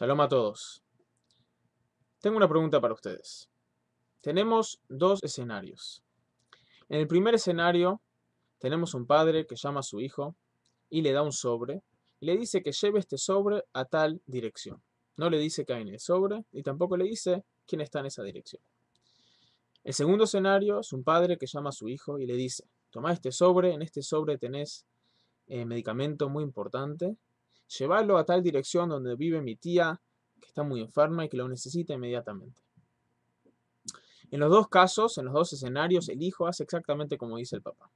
Shalom a todos. Tengo una pregunta para ustedes. Tenemos dos escenarios. En el primer escenario tenemos un padre que llama a su hijo y le da un sobre y le dice que lleve este sobre a tal dirección. No le dice qué hay en el sobre y tampoco le dice quién está en esa dirección. El segundo escenario es un padre que llama a su hijo y le dice: toma este sobre, en este sobre tenés medicamento muy importante, llévalo a tal dirección donde vive mi tía que está muy enferma y que lo necesita inmediatamente. En los dos casos, en los dos escenarios, el hijo hace exactamente como dice el papá.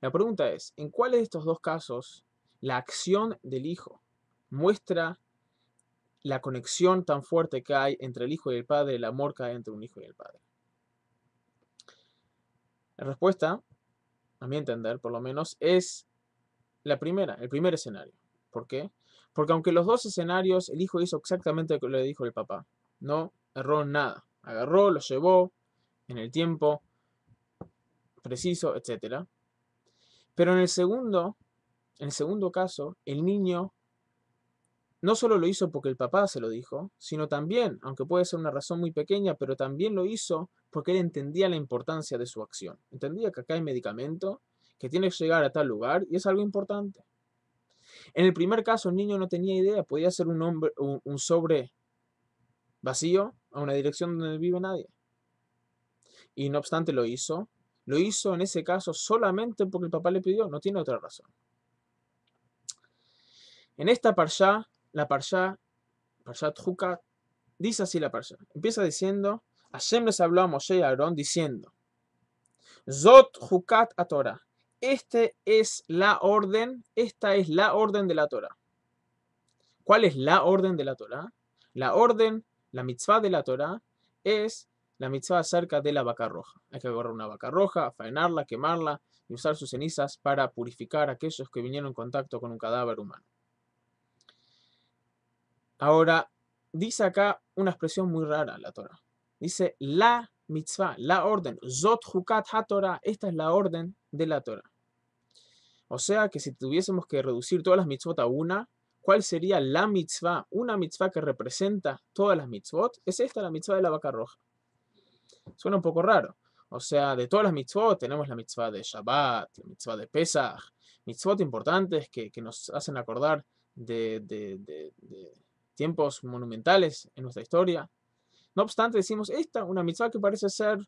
La pregunta es, ¿en cuáles de estos dos casos la acción del hijo muestra la conexión tan fuerte que hay entre el hijo y el padre, el amor que hay entre un hijo y el padre? La respuesta, a mi entender por lo menos, es la primera, el primer escenario. ¿Por qué? Porque aunque los dos escenarios el hijo hizo exactamente lo que le dijo el papá, no erró en nada. Agarró, lo llevó en el tiempo preciso, etc. Pero en el segundo caso, el niño no solo lo hizo porque el papá se lo dijo, sino también, aunque puede ser una razón muy pequeña, pero también lo hizo porque él entendía la importancia de su acción. Entendía que acá hay medicamento, que tiene que llegar a tal lugar y es algo importante. En el primer caso, el niño no tenía idea, podía ser un sobre vacío a una dirección donde no vive nadie. Y no obstante lo hizo. Lo hizo en ese caso solamente porque el papá le pidió, no tiene otra razón. En esta parsha, la parsha, Parshat Jucat, dice así la parsha. Empieza diciendo, Hashem les habló a Moshe y a Aarón diciendo, Zot Jucat a Torah. Esta es la orden de la Torah. ¿Cuál es la orden de la Torah? La orden, la mitzvah de la Torah, es la mitzvah acerca de la vaca roja. Hay que agarrar una vaca roja, faenarla, quemarla y usar sus cenizas para purificar a aquellos que vinieron en contacto con un cadáver humano. Ahora, dice acá una expresión muy rara la Torah. Dice la mitzvah, la orden. Zot Jukat HaTorah. Esta es la orden de la Torah. O sea que si tuviésemos que reducir todas las mitzvot a una, ¿cuál sería la mitzvah? Una mitzvah que representa todas las mitzvot. Es esta la mitzvah de la vaca roja. Suena un poco raro. O sea, de todas las mitzvot tenemos la mitzvah de Shabbat, la mitzvah de Pesach, mitzvot importantes que nos hacen acordar de tiempos monumentales en nuestra historia. No obstante, decimos esta, una mitzvah que parece ser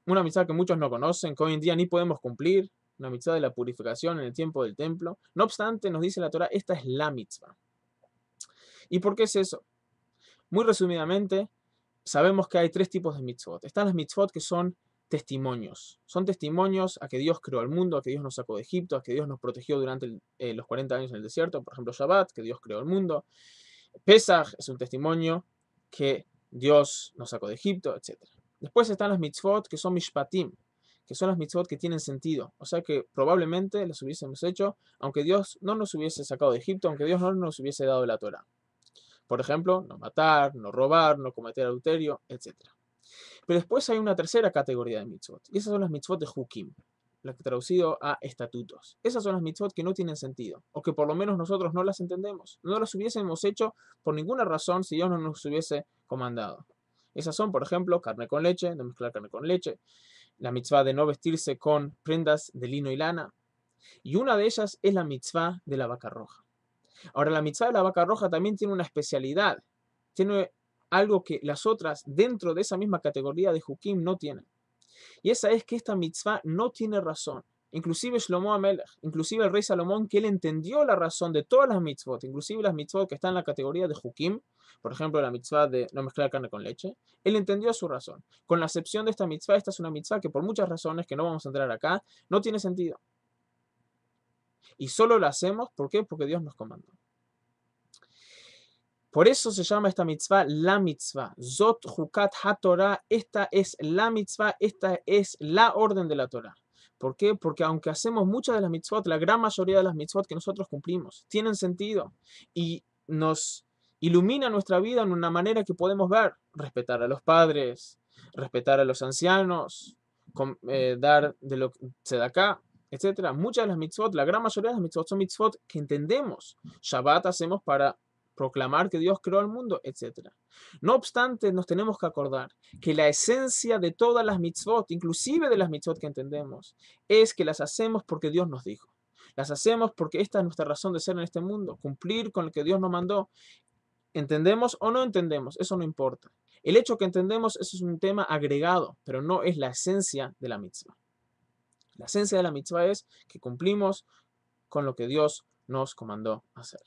una mitzvah que muchos no conocen, que hoy en día ni podemos cumplir, una mitzvah de la purificación en el tiempo del templo. No obstante, nos dice la Torah, esta es la mitzvah. ¿Y por qué es eso? Muy resumidamente, sabemos que hay tres tipos de mitzvot. Están las mitzvot que son testimonios. Son testimonios a que Dios creó el mundo, a que Dios nos sacó de Egipto, a que Dios nos protegió durante los 40 años en el desierto. Por ejemplo, Shabbat, que Dios creó el mundo. Pesach es un testimonio que Dios nos sacó de Egipto, etc. Después están las mitzvot que son mishpatim, que son las mitzvot que tienen sentido. O sea que probablemente las hubiésemos hecho aunque Dios no nos hubiese sacado de Egipto, aunque Dios no nos hubiese dado la Torah. Por ejemplo, no matar, no robar, no cometer adulterio, etc. Pero después hay una tercera categoría de mitzvot, y esas son las mitzvot de Hukim, la que traducido a estatutos. Esas son las mitzvot que no tienen sentido, o que por lo menos nosotros no las entendemos. No las hubiésemos hecho por ninguna razón si Dios no nos hubiese comandado. Esas son, por ejemplo, carne con leche, no mezclar carne con leche, la mitzvah de no vestirse con prendas de lino y lana, y una de ellas es la mitzvah de la vaca roja. Ahora, la mitzvah de la vaca roja también tiene una especialidad, tiene algo que las otras dentro de esa misma categoría de Hukim no tienen. Y esa es que esta mitzvah no tiene razón. Inclusive Shlomo Amelech, inclusive el rey Salomón, que él entendió la razón de todas las mitzvot, inclusive las mitzvot que están en la categoría de Hukim, por ejemplo la mitzvah de no mezclar carne con leche, él entendió su razón. Con la excepción de esta mitzvah, esta es una mitzvah que por muchas razones que no vamos a entrar acá, no tiene sentido. Y solo la hacemos, ¿por qué? Porque Dios nos comandó. Por eso se llama esta mitzvah la mitzvah. Zot Jukat HaTorah. Esta es la mitzvah, esta es la orden de la Torah. ¿Por qué? Porque aunque hacemos muchas de las mitzvot, la gran mayoría de las mitzvot que nosotros cumplimos tienen sentido y nos ilumina nuestra vida en una manera que podemos ver. Respetar a los padres, respetar a los ancianos, dar de lo que se da acá, etc. Muchas de las mitzvot, la gran mayoría de las mitzvot son mitzvot que entendemos. Shabbat hacemos para proclamar que Dios creó el mundo, etc. No obstante, nos tenemos que acordar que la esencia de todas las mitzvot, inclusive de las mitzvot que entendemos, es que las hacemos porque Dios nos dijo. Las hacemos porque esta es nuestra razón de ser en este mundo, cumplir con lo que Dios nos mandó. ¿Entendemos o no entendemos? Eso no importa. El hecho que entendemos, eso es un tema agregado, pero no es la esencia de la mitzvah. La esencia de la mitzvah es que cumplimos con lo que Dios nos comandó hacer.